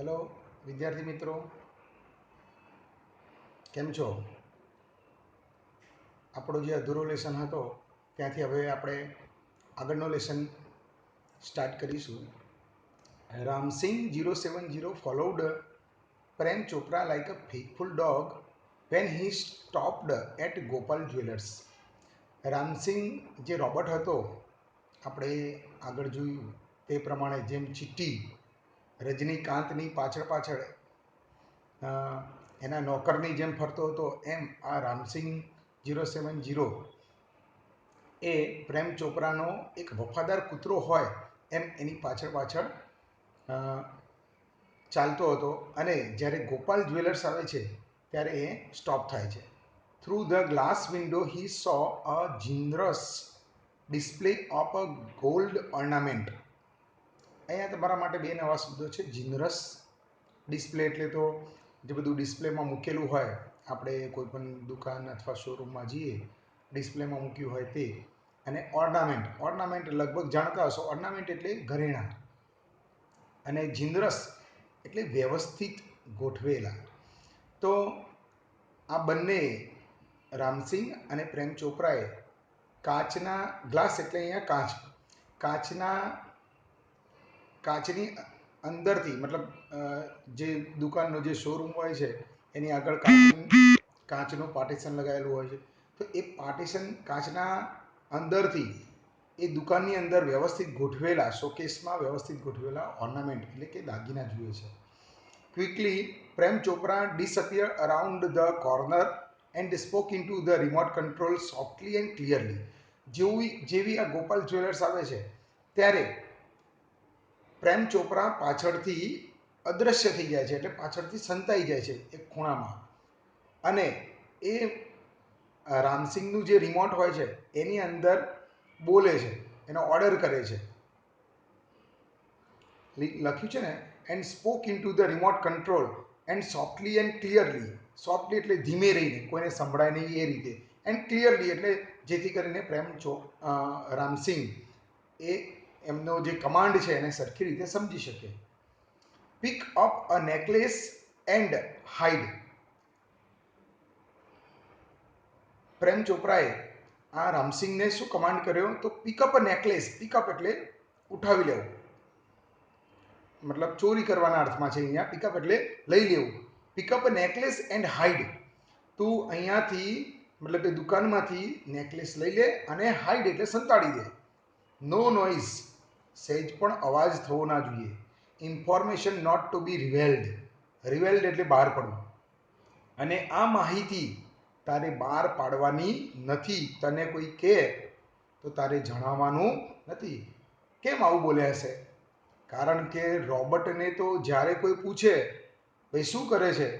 Hello વિદ્યાર્થી મિત્રો, કેમ છો? આપણો જે અધૂરો લેસન હતો ત્યાંથી હવે આપણે આગળનો લેસન સ્ટાર્ટ કરીશું. Ramsingh 070 followed Prem Chopra like a faithful dog when he stopped at Gopal jewellers. Ramsingh જે રોબોટ હતો, આપણે આગળ જોયું તે પ્રમાણે જેમ ચિઠ્ઠી રજનીકાંતની પાછળ પાછળ એના નોકરની જેમ ફરતો હતો, એમ આ રામસિંગ 070 એ પ્રેમ ચોપરાનો એક વફાદાર કૂતરો હોય એમ એની પાછળ પાછળ ચાલતો હતો. અને જ્યારે ગોપાલ જ્વેલર્સ આવે છે ત્યારે એ સ્ટોપ થાય છે. Through the glass window he saw a generous display of a gold ornament. અહીંયા તમારા માટે બે નવા શબ્દો છે. જિનરસ ડિસ્પ્લે એટલે તો જે બધું ડિસ્પ્લેમાં મૂકેલું હોય, આપણે કોઈ પણ દુકાન અથવા શોરૂમમાં જઈએ, ડિસ્પ્લેમાં મૂક્યું હોય તે. અને ઓર્નામેન્ટ, ઓર્નામેન્ટ લગભગ જાણતા હશો, ઓર્નામેન્ટ એટલે ઘરેણાં. અને જિનરસ એટલે વ્યવસ્થિત ગોઠવેલા. તો આ બંને રામસિંગ અને પ્રેમ ચોપરાએ કાચના ગ્લાસ એટલે અહીંયા કાચની અંદરથી, મતલબ જે દુકાનનો જે શોરૂમ હોય છે એની આગળ કાચનું પાર્ટીશન લગાવેલું હોય છે. તો એ પાર્ટીશન કાચના અંદરથી એ દુકાનની અંદર વ્યવસ્થિત ગોઠવેલા, શોકેસમાં વ્યવસ્થિત ગોઠવેલા ઓર્નામેન્ટ એટલે કે દાગીના જુએ છે. Quickly Prem Chopra disappear around the corner and spoke into the remote control softly and clearly. જેવી આ ગોપાલ જ્વેલર્સ આવે છે ત્યારે પ્રેમ ચોપરા પાછળથી અદૃશ્ય થઈ જાય છે, એટલે પાછળથી સંતાઈ જાય છે એક ખૂણામાં. અને એ રામસિંગનું જે રિમોટ હોય છે એની અંદર બોલે છે, એનો ઓર્ડર કરે છે. લખ્યું છે ને, and spoke in to the remote control and softly and clearly. Softly એટલે ધીમે રહીને, કોઈને સંભળાય નહીં એ રીતે. એન્ડ ક્લિયરલી એટલે જેથી કરીને રામસિંગ એ એમનો જે કમાન્ડ છે એને સરખી રીતે સમજી શકે. Pick up a necklace and hide. Prem ચોપરાએ આ રામસિંગને શું કમાન્ડ કર્યો? તો પિકઅપ અ નેકલેસ. પિકઅપ એટલે ઉઠાવી લેવું, મતલબ ચોરી કરવાના અર્થમાં છે અહીંયા. પિકઅપ એટલે લઈ લેવું. Pick up a necklace and hide. તું અહીંયાથી, મતલબ કે દુકાનમાંથી નેકલેસ લઈ લે અને હાઇડ એટલે સંતાડી દે. નો નોઇઝ, સહેજ પણ અવાજ થવો ના જોઈએ. ઇન્ફોર્મેશન નોટ ટુ બી રિવેલ્ડ. રિવેલ્ડ એટલે બહાર પડવું. અને આ માહિતી તારે બહાર પાડવાની નથી. તને કોઈ કહે તો તારે જણાવવાનું નથી. કેમ આવું બોલ્યા હશે? કારણ કે રોબોટને તો જ્યારે કોઈ પૂછે ભાઈ શું કરે છે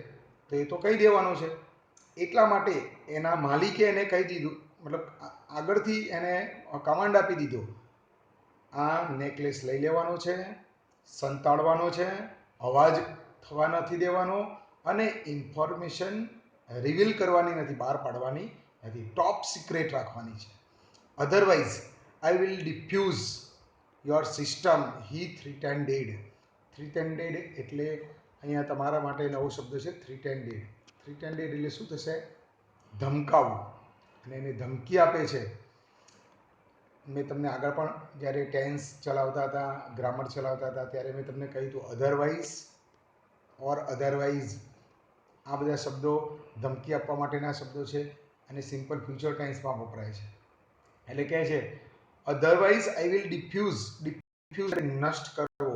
તો એ તો કહી દેવાનું છે. એટલા માટે એના માલિકે એને કહી દીધું, મતલબ આગળથી એને કમાન્ડ આપી દીધો, આ નેકલેસ લઈ લેવાનો છે, સંતાડવાનો છે, અવાજ થવા નથી દેવાનો, અને ઇન્ફોર્મેશન રિવીલ કરવાની નથી, બહાર પાડવાની નથી, ટોપ સિક્રેટ રાખવાની છે. Otherwise I will defuse your system, he threatened. Threatened એટલે અહીંયા તમારા માટે નવો શબ્દ છે, થ્રીટેન્ડેડ. થ્રીટેન્ડેડ એટલે શું થશે? ધમકાવું. અને એને ધમકી આપે છે. મેં તમને આગળ પણ જ્યારે ટેન્સ ચલાવતા હતા, ગ્રામર ચલાવતા હતા, ત્યારે મેં તમને કહ્યું હતું અધરવાઇઝ ઓર અધરવાઇઝ. આ બધા શબ્દો ધમકી આપવા માટેના શબ્દો છે અને સિમ્પલ ફ્યુચર ટેન્સમાં વપરાય છે. એટલે કહે છે otherwise I will defuse. Defuse નષ્ટ કરવો.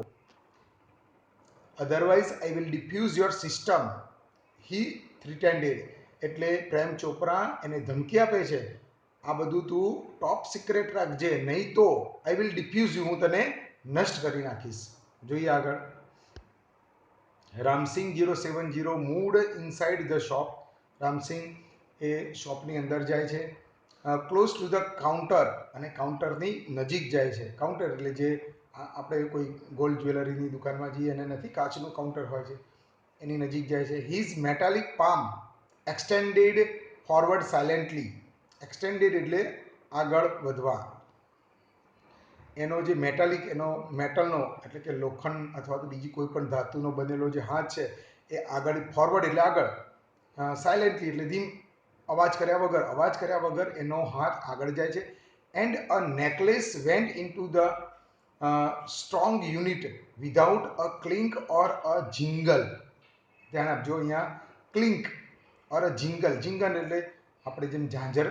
Otherwise I will defuse your system, he threatened. એટલે પ્રેમ ચોપરા એને ધમકી આપે છે, આ બધું તું ટોપ સિક્રેટ રાખજે, નહીં તો આઈ વિલ ડિફ્યુઝ યુ, હું તને નષ્ટ કરી નાખીશ. જોઈએ આગળ. Ramsingh 070 moved inside the shop. Ramsingh એ શોપની અંદર જાય છે. ક્લોઝ ટુ ધ કાઉન્ટર, અને કાઉન્ટરની નજીક જાય છે. કાઉન્ટર એટલે જે આપણે કોઈ ગોલ્ડ જ્વેલરીની દુકાનમાં જઈએ અને નથી કાચનું કાઉન્ટર હોય છે, એની નજીક જાય છે. His metallic palm extended forward silently. Extended એટલે આગળ વધવા. એનો જે મેટાલિક એનો મેટલનો એટલે કે લોખંડ અથવા તો બીજી કોઈ પણ ધાતુનો બનેલો જે હાથ છે એ આગળ ફોરવર્ડ એટલે આગળ, સાયલેન્ટલી એટલે ધીમ અવાજ કર્યા વગર એનો હાથ આગળ જાય છે. And a necklace went into the strong unit without a clink or a jingle. ધ્યાન આપજો અહીંયા, ક્લિંક ઓર અ જિંગલ. જિંગલ એટલે આપણે જેમ ઝાંઝર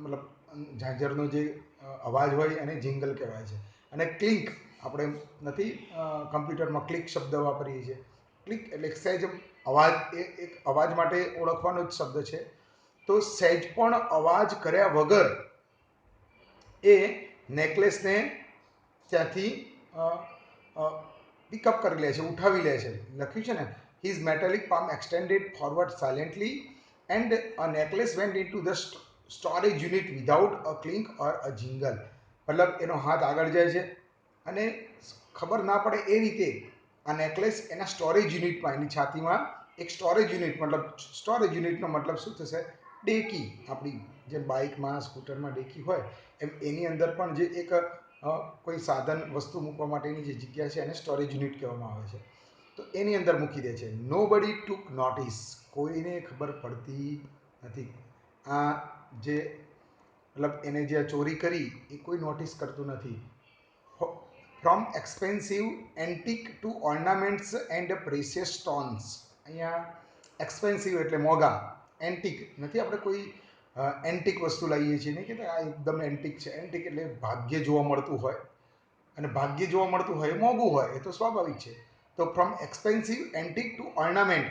મતલબ ઝાંઝરનો જે અવાજ હોય એને જિંગલ કહેવાય છે. અને ક્લિંક આપણે નથી કમ્પ્યુટરમાં ક્લિક શબ્દ વાપરીએ છીએ. ક્લિક એટલે સહેજ અવાજ, એ એક અવાજ માટે ઓળખવાનો જ શબ્દ છે. તો સહેજ પણ અવાજ કર્યા વગર એ નેકલેસને ત્યાંથી પિકઅપ કરી લે છે, ઉઠાવી લે છે. લખ્યું છે ને, his metallic palm extended forward silently and a necklace went into the storage unit without a clink or a jingle. મતલબ એનો હાથ આગળ જાય છે અને ખબર ના પડે એ રીતે આ નેકલેસ એના સ્ટોરેજ યુનિટમાં, એની છાતીમાં એક સ્ટોરેજ યુનિટ, મતલબ સ્ટોરેજ યુનિટનો મતલબ શું થશે? ડેકી. આપણી જેમ બાઇકમાં સ્કૂટરમાં ડેકી હોય એમ એની અંદર પણ જે એક કોઈ સાધન વસ્તુ મૂકવા માટેની જે જગ્યા છે એને સ્ટોરેજ યુનિટ કહેવામાં આવે છે. તો એની અંદર મૂકી દે છે. નો બડી ટુક નોટિસ. કોઈને ખબર પડતી નથી. આ જે મતલબ એને જે ચોરી કરી એ કોઈ નોટિસ કરતું નથી. From expensive antique to ornaments and precious stones. અહીંયા એક્સપેન્સિવ એટલે મોંઘા, એન્ટિક નથી આપણે કોઈ એન્ટિક વસ્તુ લાવીએ છીએ નહીં કે આ એકદમ એન્ટિક છે. એન્ટિક એટલે ભાગ્ય જોવા મળતું હોય, અને ભાગ્ય જોવા મળતું હોય મોંઘું હોય, એ તો સ્વાભાવિક છે. તો from expensive antique to ornament,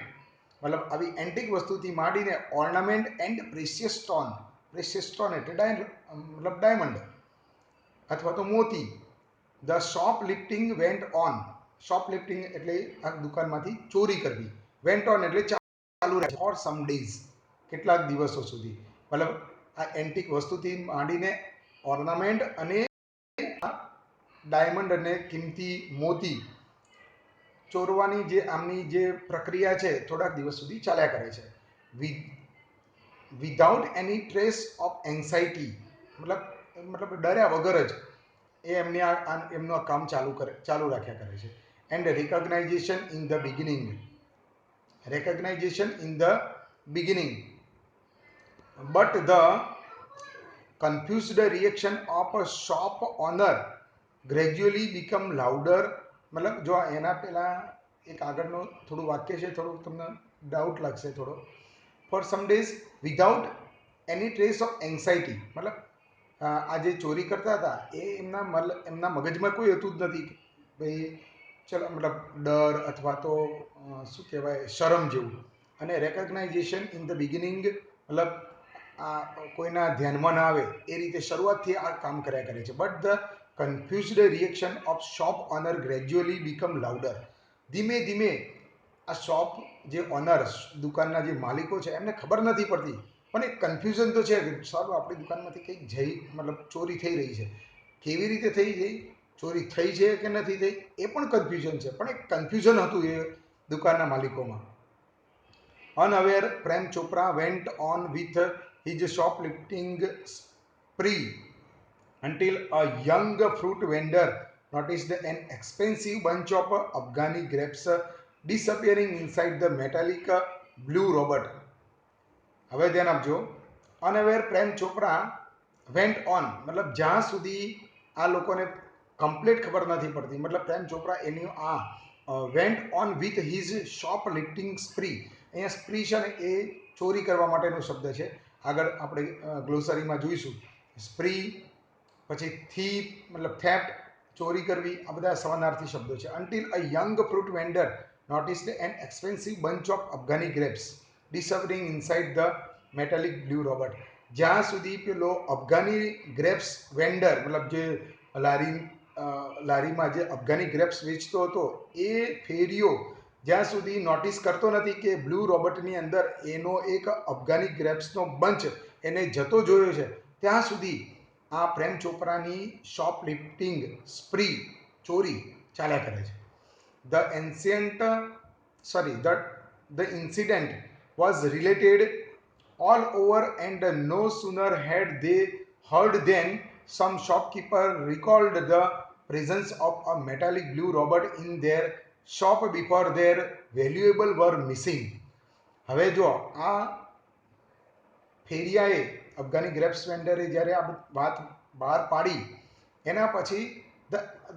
મતલબ આવી એન્ટિક વસ્તુથી માંડીને ornament and precious stone. Precious stone એટલે મતલબ ડાયમંડ અથવા તો મોતી. The shoplifting went on. Shoplifting એટલે આ દુકાનમાંથી ચોરી કરવી. વેન્ટ ઓન એટલે ચાલુ રહે ફોર સમ ડેઝ, કેટલાક દિવસો સુધી. મતલબ આ એન્ટિક વસ્તુથી માંડીને ઓર્નામેન્ટ અને ડાયમંડ અને કિંમતી મોતી ચોરવાની જે આમની જે પ્રક્રિયા છે થોડાક દિવસ સુધી ચાલ્યા કરે છે. Without any trace of anxiety, મતલબ ડર્યા વગર જ એ એમનું આ કામ ચાલુ રાખ્યા કરે છે. And recognition in the beginning. recognition in the beginning, but the confused reaction of a shop owner gradually become louder. મતલબ જો એના પહેલાં એક આગળનું થોડું વાક્ય છે, થોડું તમને ડાઉટ લાગશે થોડો. For some days without any trace of anxiety, મતલબ આ જે ચોરી કરતા હતા એ એમના મગજમાં કોઈ હતું જ નથી ભાઈ ચલો, મતલબ ડર અથવા તો શું કહેવાય શરમ જેવું. અને રેકગ્નાઇઝેશન ઇન ધ બિગિનિંગ મતલબ આ કોઈના ધ્યાનમાં ના આવે એ રીતે શરૂઆતથી આ કામ કર્યા કરે છે. But the confused reaction of shop owner gradually become louder. ધીમે ધીમે આ શોપ જે ઓનર, દુકાનના જે માલિકો છે એમને ખબર નથી પડતી, પણ એક કન્ફ્યુઝન તો છે કે સારું આપણી દુકાનમાંથી કંઈક મતલબ ચોરી થઈ રહી છે. કેવી રીતે થઈ ગઈ, ચોરી થઈ છે કે નથી થઈ એ પણ કન્ફ્યુઝન છે, પણ એક કન્ફ્યુઝન હતું એ દુકાનના માલિકોમાં. Unaware Prem Chopra went on with his shoplifting spree until a young fruit vendor noticed an expensive bunch of Afghani grapes disappearing inside the metallic blue robot. હવે ધ્યાન આપજો. અનઅવેર પ્રેમ ચોપરા વેન્ટ ઓન, મતલબ જ્યાં સુધી આ લોકોને કમ્પ્લીટ ખબર નથી પડતી, મતલબ પ્રેમ ચોપરા એની went on with his shoplifting spree. અહીંયા સ્પ્રી છે ને એ ચોરી કરવા માટેનો શબ્દ છે. આગળ આપણે ગ્લોસરીમાં જોઈશું. સ્પ્રી પછી થીપ મતલબ થેફ્ટ, ચોરી કરવી, આ બધા સમાનાર્થી શબ્દો છે. Until a young fruit vendor noticed an expensive bunch of Afghani grapes disappearing inside the metallic blue robot. જ્યાં સુધી પેલો અફઘાની ગ્રેપ્સ વેન્ડર મતલબ જે લારીમાં જે અફઘાની ગ્રેપ્સ વેચતો હતો એ ફેરિયો જ્યાં સુધી નોટિસ કરતો નથી કે બ્લુ રોબોટની અંદર એનો એક અફઘાની ગ્રેપ્સનો બંચ એને જતો જોયો છે, ત્યાં સુધી આ પ્રેમ ચોપરાની શોપ લિફ્ટિંગ સ્પ્રી, ચોરી ચાલ્યા કરે છે. The incident was related all over, and no sooner had they heard than some shopkeeper recalled the presence of a metallic blue robot in their shop before their valuable were missing. હવે જો આ ફેરિયાએ અફઘાની grapes વેન્ડરે જ્યારે આ વાત બહાર પાડી એના પછી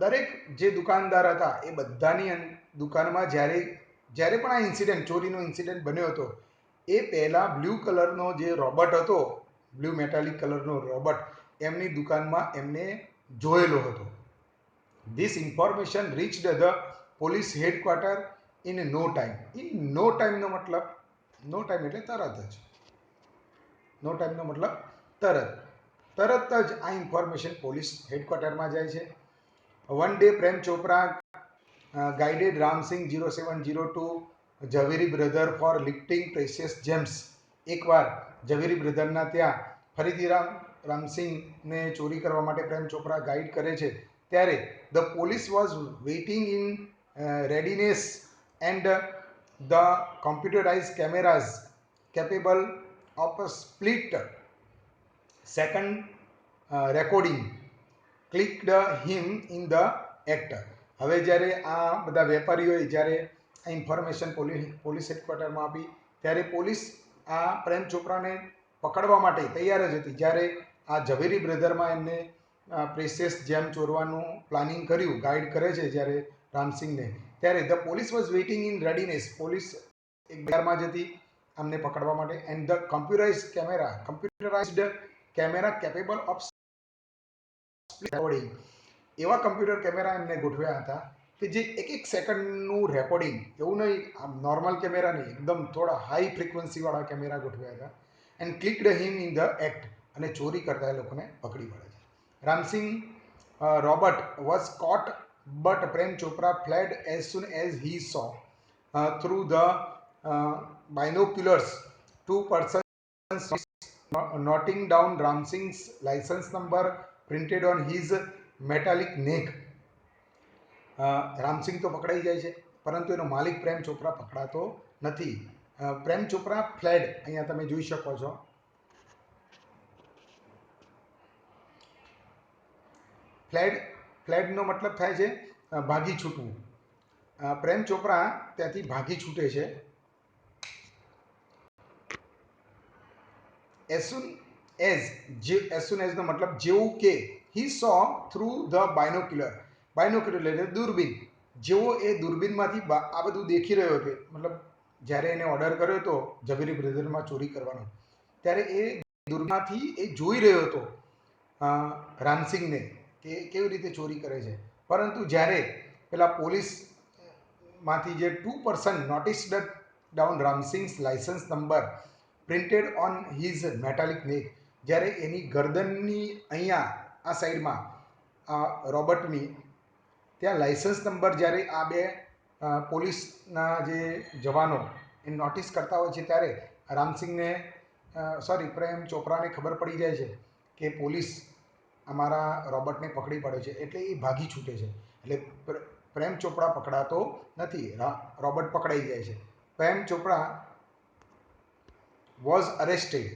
દરેક જે દુકાનદાર હતા એ બધાની દુકાનમાં જ્યારે જ્યારે પણ આ ઇન્સિડન્ટ ચોરીનો ઇન્સિડન્ટ બન્યો હતો એ પહેલાં બ્લુ કલરનો જે રોબોટ હતો, બ્લુ મેટાલિક કલરનો રોબોટ એમની દુકાનમાં એમને જોયેલો હતો. This information reached the police headquarter in no time. In no ટાઈમનો મતલબ, નો ટાઈમ એટલે તરત જ, નો ટાઈમનો મતલબ તરત જ આ ઇન્ફોર્મેશન પોલીસ હેડક્વાર્ટરમાં જાય છે. One day Prem Chopra guided Ramsingh 0702 Zaveri brother for lifting precious gems. એકવાર ઝવેરી બ્રધરના ત્યાં ફરીથી રામસિંગને ચોરી કરવા માટે પ્રેમ ચોપરા ગાઈડ કરે છે ત્યારે the police was waiting in readiness and the computerize cameras capable of a split second recording clicked him in the act. હવે જ્યારે આ બધા વેપારીઓએ જ્યારે આ ઇન્ફોર્મેશન પોલીસ હેડક્વાર્ટરમાં આપી ત્યારે પોલીસ આ પ્રેમ ચોપરાને પકડવા માટે તૈયાર જ હતી. જ્યારે આ ઝવેરી બ્રધરમાં એમને પ્રેશિયસ જેમ ચોરવાનું પ્લાનિંગ કર્યું, ગાઈડ કરે છે જ્યારે રામસિંગને, ત્યારે the police was waiting in readiness. Police એક બજારમાં જ હતી આમને પકડવા માટે. And the computerised camera capable of recording. એવા કમ્પ્યુટર કેમેરા એમને ગોઠવ્યા હતા કે જે એક સેકન્ડનું રેકોર્ડિંગ, એવું નહીં આમ નોર્મલ કેમેરા નહીં, એકદમ થોડા હાઈ ફ્રિકવન્સીવાળા કેમેરા ગોઠવ્યા હતા. And clicked him in the act. અને ચોરી કરતા એ લોકોને પકડી પડે છે. Ramsingh Robert was caught but Prem Chopra fled as soon as he saw through the binoculars 2 persons noting down Ramsing's license number printed on his metallic neck. Ram Singh તો પકડાઈ જાય છે પરંતુ એનો માલિક પ્રેમ ચોપરા પકડાતો નથી. પ્રેમ ચોપરા ફ્લેડ, અહીંયા તમે જોઈ શકો છો, ફ્લેડનો મતલબ થાય છે ભાગી છૂટવું. પ્રેમ ચોપરા ત્યાંથી ભાગી છૂટે છે. as soon as નો મતલબ જેવું કે he saw through the binocular. Binocular એટલે દૂરબીન. જેવો એ દૂરબીનમાંથી આ બધું દેખી રહ્યો હતો, મતલબ જ્યારે એને ઓર્ડર કર્યો હતો ઝવેરી બ્રધરમાં ચોરી કરવાનો, ત્યારે એ દૂરમાંથી એ જોઈ રહ્યો હતો રામસિંગને કે કેવી રીતે ચોરી કરે છે. પરંતુ જ્યારે પેલા પોલીસમાંથી જે 2 person noticed down Ramsingh's licence number printed on his metallic neck, જ્યારે એની ગરદનની અહીંયા આ સાઈડમાં આ રોબર્ટની ત્યાં લાઇસન્સ નંબર જ્યારે આ બે પોલીસના જે જવાનો એ નોટિસ કરતા હોય છે ત્યારે રામસિંગને પ્રેમ ચોપરાને ખબર પડી જાય છે કે પોલીસ અમારા રોબર્ટને પકડી પડે છે, એટલે એ ભાગી છૂટે છે. એટલે પ્રેમ ચોપરા પકડાતો નથી, રોબર્ટ પકડાઈ જાય છે. Prem Chopra was arrested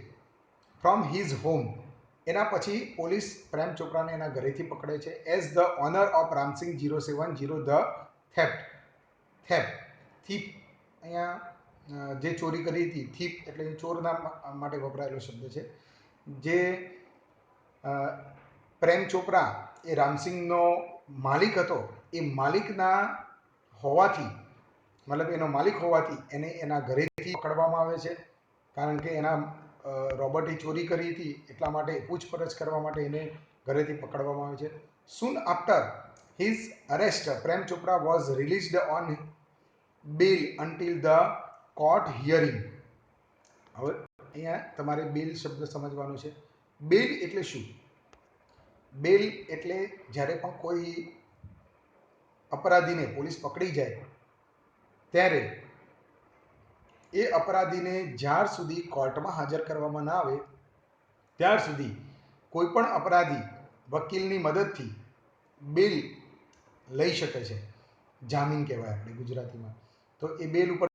from his home. એના પછી પોલીસ પ્રેમ ચોપરાને એના ઘરેથી પકડે છે as the owner of Ramsingh 070 the thief. અહીંયા જે ચોરી કરી હતી, થીફ એટલે ચોરના માટે વપરાયેલો શબ્દ છે. જે પ્રેમ ચોપરા એ રામસિંગનો માલિક હતો, એ માલિકના હોવાથી, મતલબ એનો માલિક હોવાથી એને એના ઘરેથી પકડવામાં આવે છે. કારણ કે એના રોબર્ટે ચોરી કરી હતી એટલા માટે પૂછપરછ કરવા માટે એને ઘરેથી પકડવામાં આવે છે. Soon after his arrest Prem Chopra was released on bail until the court hearing. હવે અહીંયા તમારે બેલ શબ્દ સમજવાનો છે. બેલ એટલે શું? બેલ એટલે જ્યારે પણ કોઈ અપરાધીને પોલીસ પકડી જાય ત્યારે એ અપરાધીને જ્યાર સુધી કોર્ટમાં હાજર કરવામાં ના આવે ત્યાર સુધી કોઈ પણ અપરાધી વકીલની મદદથી બેલ લઈ શકે છે. જામીન કહેવાય આપણે ગુજરાતીમાં. તો એ બેલ ઉપર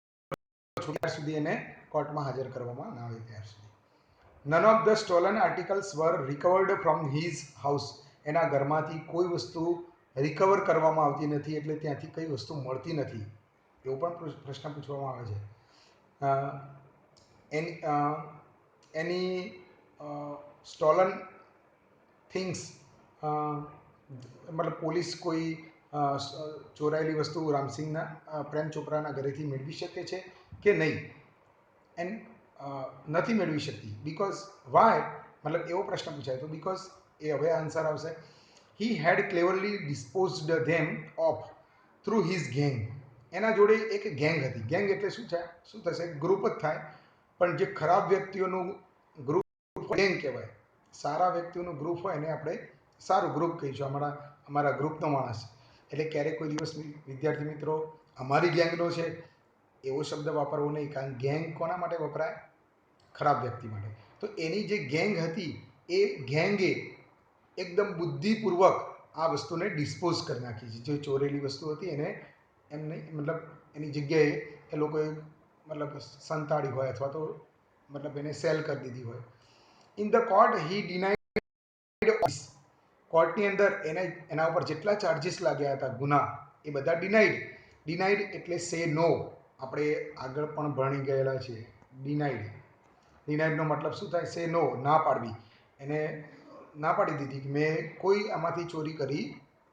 ત્યાર સુધી એને કોર્ટમાં હાજર કરવામાં ના આવે ત્યાર સુધી. None of the stolen articles were recovered from his house. એના ઘરમાંથી કોઈ વસ્તુ રિકવર કરવામાં આવતી નથી, એટલે ત્યાંથી કઈ વસ્તુ મળતી નથી, એવો પણ પ્રશ્ન પૂછવામાં આવે છે. એની સ્ટોલન થિંગ્સ, મતલબ પોલીસ કોઈ ચોરાયેલી વસ્તુ રામસિંગના પ્રેમ ચોપરાના ઘરેથી મેળવી શકે છે કે નહીં? એન્ડ નથી મેળવી શકતી. બીકોઝ વાય, મતલબ એવો પ્રશ્ન પૂછાય તો બીકોઝ એ હવે આન્સર આવશે. He had cleverly disposed them of through his gang. એના જોડે એક ગેંગ હતી. ગેંગ એટલે શું છે? શું થશે? ગ્રુપ જ થાય, પણ જે ખરાબ વ્યક્તિઓનું ગ્રુપ ગેંગ કહેવાય. સારા વ્યક્તિઓનું ગ્રુપ હોય એને આપણે સારું ગ્રુપ કહીશું, અમારા ગ્રુપનો માણસ. એટલે ક્યારેક કોઈ દિવસ વિદ્યાર્થી મિત્રો અમારી ગેંગનો છે એવો શબ્દ વાપરવો નહીં, કારણ ગેંગ કોના માટે વપરાય? ખરાબ વ્યક્તિ માટે. તો એની જે ગેંગ હતી એ ગેંગે એકદમ બુદ્ધિપૂર્વક આ વસ્તુને ડિસ્પોઝ કરી નાખી છે. જે ચોરેલી વસ્તુ હતી એને એમને મતલબ એની જગ્યાએ એ લોકોએ મતલબ સંતાડી હોય અથવા તો મતલબ એને સેલ કરી દીધી હોય. In the court he denied. કોર્ટની અંદર એના ઉપર જેટલા ચાર્જીસ લાગ્યા હતા, ગુના, એ બધા ડિનાઇડ એટલે સે નો. આપણે આગળ પણ ભણી ગયેલા છીએ. ડિનાઇડનો મતલબ શું થાય? સે નો, ના પાડવી. એને ના પાડી દીધી કે મેં કોઈ આમાંથી ચોરી કરી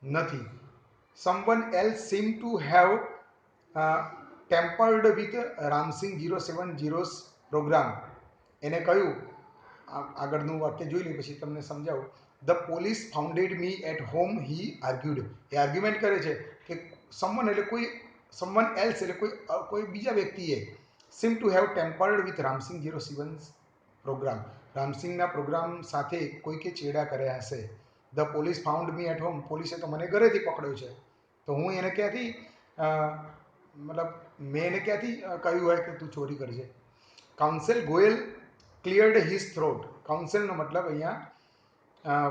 નથી. Someone else seem to have tampered with Ramsingh 070's program. એને કહ્યું, આગળનું વાક્ય જોઈ લે પછી તમને સમજાવું. The police founded me at home, he argued. એ આર્ગ્યુમેન્ટ કરે છે કે સમવન એટલે સમવન એલ્સ એટલે કોઈ બીજા વ્યક્તિએ seem to have tampered with Ramsingh 070's program. રામસિંગના પ્રોગ્રામ સાથે કોઈકે ચેડા કર્યા હશે. The police found me at home. પોલીસે તો મને ઘરેથી પકડ્યો છે, તો હું એને ક્યાંથી મતલબ મેં એને ક્યાંથી કહ્યું હોય કે તું ચોરી કરજે? Counsel Goyal cleared his throat. કાઉન્સિલનો મતલબ અહીંયા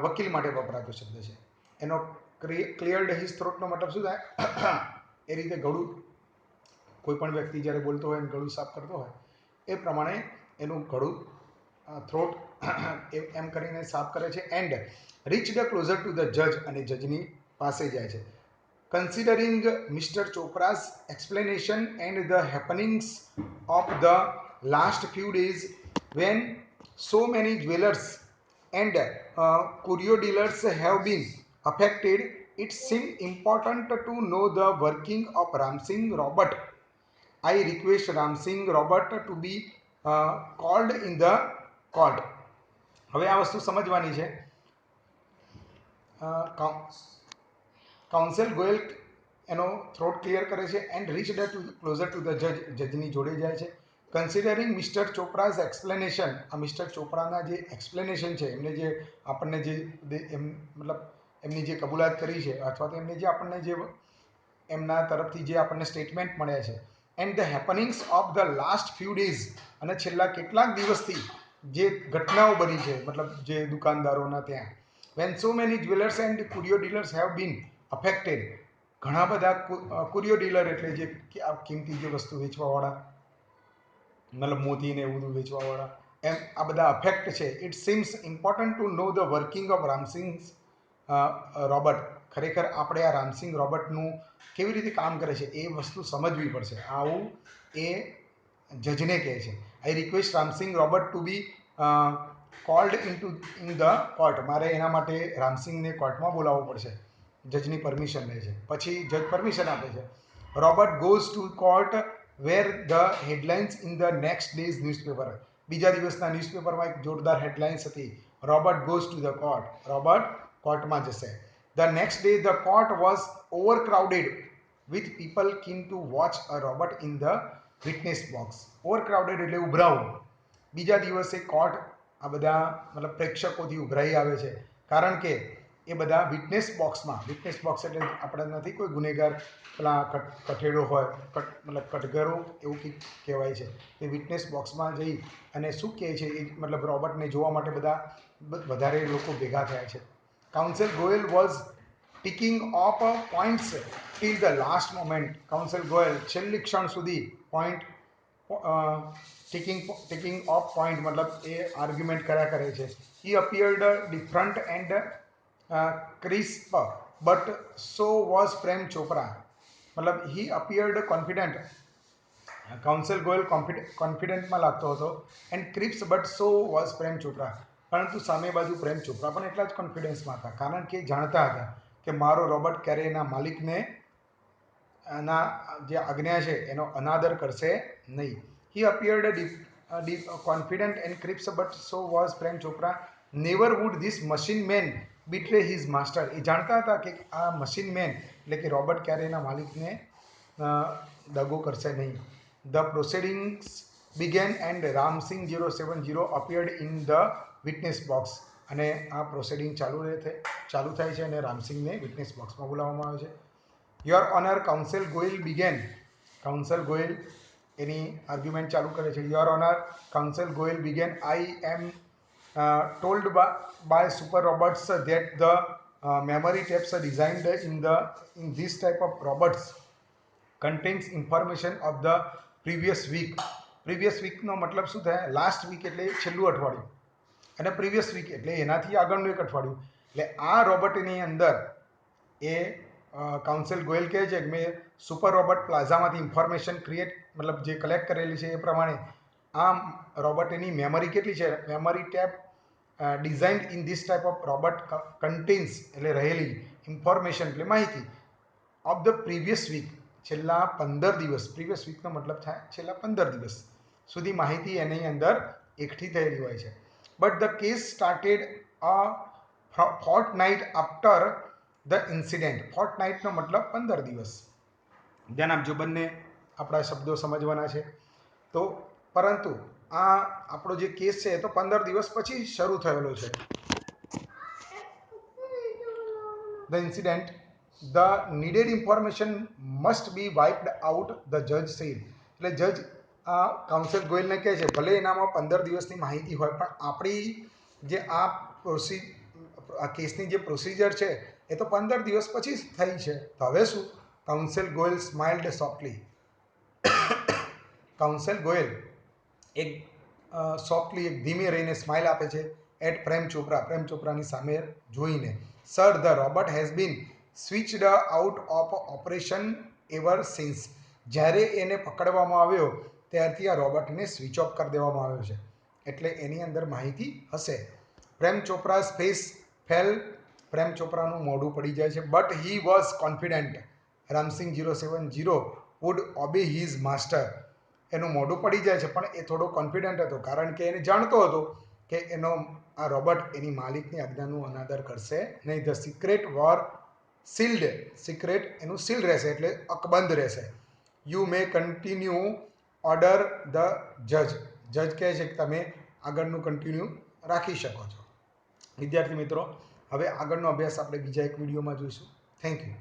વકીલ માટે વપરાતો શબ્દ છે. એનો ક્લિયર્ડ હિઝ થ્રોટનો મતલબ શું થાય? એ રીતે ગળું, કોઈ પણ વ્યક્તિ જ્યારે બોલતો હોય અને ગળું સાફ કરતો હોય એ પ્રમાણે એનું ગળું, થ્રોટ એમ કરીને સાફ કરે છે. And reached closer to the જજ. અને જજની પાસે જાય છે. Considering mister Chopra's explanation and the happenings of the last few days when so many jewelers and curio dealers have been affected, it seems important to know the working of Ramsing Robert. I request Ramsing Robert to be called in the court. હવે આ વસ્તુ સમજવાની છે. Counsel Goyal એનો throat clear કરે છે and reached closer to the જજ. જજની જોડે જાય છે. Considering mister Chopra's explanation. આ મિસ્ટર ચોપરાના જે એક્સપ્લેનેશન છે, એમને જે આપણને જે મતલબ એમની જે કબૂલાત કરી છે અથવા તો એમને જે આપણને જે એમના તરફથી જે આપણને સ્ટેટમેન્ટ મળ્યા છે. And the happenings of the last few days. અને છેલ્લા કેટલાક દિવસથી જે ઘટનાઓ બની છે, મતલબ જે દુકાનદારોના ત્યાં. When so many jewellers and curio dealers have been affected. ઘણા બધા કુરિયો ડીલર એટલે જે કિંમતી જે વસ્તુ વેચવાવાળા, મતલબ મોતીને એવું બધું વેચવાવાળા, એમ આ બધા અફેક્ટ છે. It seems important to know the working of Ramsingh Robert. ખરેખર આપણે આ રામસિંગ રોબર્ટનું કેવી રીતે કામ કરે છે એ વસ્તુ સમજવી પડશે. આવું એ જજને કહે છે. I request Ramsingh Robert to be called in the court. મારે એના માટે રામસિંગને કોર્ટમાં બોલાવવો પડશે. જજની પરમિશન લે છે. પછી જજ પરમિશન આપે છે. Robert goes to court where the headlines in the next day's newspaper. બીજા દિવસના ન્યૂઝપેપરમાં એક જોરદાર હેડલાઇન્સ હતી, Robert goes to the court. Robert કોર્ટમાં જશે. The next day the court was overcrowded with people keen to watch a Robert in the witness box. Overcrowded એટલે ઉભરાવું. બીજા દિવસે કોર્ટ આ બધા મતલબ પ્રેક્ષકોથી ઉભરાઈ આવે છે, કારણ કે એ બધા વિટનેસ બોક્સમાં. વિટનેસ બોક્સ એટલે આપણે નથી કોઈ ગુનેગાર પેલા કઠેડો હોય, મતલબ કટઘરો એવું કંઈક કહેવાય છે. એ વિટનેસ બોક્સમાં જઈ અને શું કહે છે એ મતલબ રોબર્ટને જોવા માટે બધા વધારે લોકો ભેગા થયા છે. Counsel Goyal was ticking off points till the last moment. Counsel Goyal છેલ્લી ક્ષણ સુધી પોઈન્ટ ટીકિંગ ઓફ પોઈન્ટ મતલબ એ આર્ગ્યુમેન્ટ કર્યા કરે છે. He appeared different and crisp but so was Prem Chopra. મતલબ he appeared confident. Counsel Goyal કોન્ફિડન્ટમાં લાગતો હતો and crisp but so was Prem Chopra. પરંતુ સામે બાજુ પ્રેમ ચોપરા પણ એટલા જ કોન્ફિડન્સમાં હતા, કારણ કે જાણતા હતા કે મારો રોબર્ટ ક્યારેય એના માલિકને ના જે આજ્ઞા છે એનો અનાદર કરશે નહીં. He appeared deep confident and crisp but so was Prem Chopra. Never would this machine man betray his master. એ જાણતા હતા કે આ મશીન મેન એટલે કે રોબર્ટ ક્યારે એના માલિકને દગો કરશે નહીં. The proceedings began and Ramsingh 070 appeared in the witness box. અને આ પ્રોસિડિંગ ચાલુ થાય છે અને રામસિંગને વિટનેસ બોક્સમાં બોલાવવામાં આવે છે. Your honour counsel Goyal began. Counsel Goyal એની આર્ગ્યુમેન્ટ ચાલુ કરે છે. Your honour counsel Goyal began I am told by super robots that the memory tapes designed in this type of robots contains information of the previous week. previous week નો મતલબ શું થાય? Last week એટલે છેલ્લું અઠવાડિયું, અને પ્રીવિયસ વીક એટલે એનાથી આગળનું એક અઠવાડિયું. એટલે આ રોબોટની અંદર એ કાઉન્સિલ ગોયલ કહે છે કે મેં સુપર રોબોટ પ્લાઝામાંથી ઇન્ફોર્મેશન મતલબ જે કલેક્ટ કરેલી છે એ પ્રમાણે આ રોબોટની મેમરી કેટલી છે? Memory tape designed in this type of robot contains એટલે રહેલી ઇન્ફોર્મેશન એટલે માહિતી ઓફ ધ પ્રીવિયસ વીક છેલ્લા 15 દિવસ. પ્રીવિયસ વીકનો મતલબ થાય છેલ્લા 15 દિવસ સુધી માહિતી એની અંદર એકઠી થયેલી હોય છે. But the case started a fortnight after the incident. ફોર્ટનાઇટનો મતલબ 15 દિવસ. ધ્યાન આપજો, બંને આપણા શબ્દો સમજવાના છે. તો પરંતુ આ આપણો જે કેસ છે એ તો 15 દિવસ પછી શરૂ થયેલો છે. The incident the needed information must be wiped out, the જજ સેડ. એટલે જજ કાઉન્સિલ ગોયલને કહે છે ભલે એનામાં 15 દિવસની માહિતી હોય પણ આપણી જે આ કેસની જે પ્રોસિજર છે એ તો 15 દિવસ પછી થઈ છે. તો હવે શું? Council Goyal smiled softly. Council Goyal એક સોફ્ટલી એક ધીમે રહીને સ્માઇલ આપે છે એટ પ્રેમ ચોપરા. પ્રેમ ચોપરાની સામે જોઈને. Sir, the robot has been switched out of operation ever since. જ્યારે એને પકડવામાં આવ્યો ત્યારથી આ રોબોટને સ્વિચ ઓફ કરી દેવામાં આવ્યો છે. એટલે એની અંદર માહિતી હશે. પ્રેમ ચોપરાઝ ફેસ ફેલ. પ્રેમ ચોપરાનું મોઢું પડી જાય છે. But he was confident Ramsingh 070 would obey his master. એનું મોઢું પડી જાય છે પણ એ થોડો કોન્ફિડન્ટ હતો, કારણ કે એને જાણતો હતો કે એનો આ રોબોટ એની માલિકની આજ્ઞાનું અનાદર કરશે નહીં. The secret war sealed. Secret એનું સીલ રહેશે એટલે અકબંધ રહેશે. You may continue order the જજ. જજ કહે છે કે તમે આગળનું કન્ટિન્યુ રાખી શકો છો. વિદ્યાર્થી મિત્રો, હવે આગળનો અભ્યાસ આપણે બીજા એક વિડીયોમાં જોઈશું. Thank you.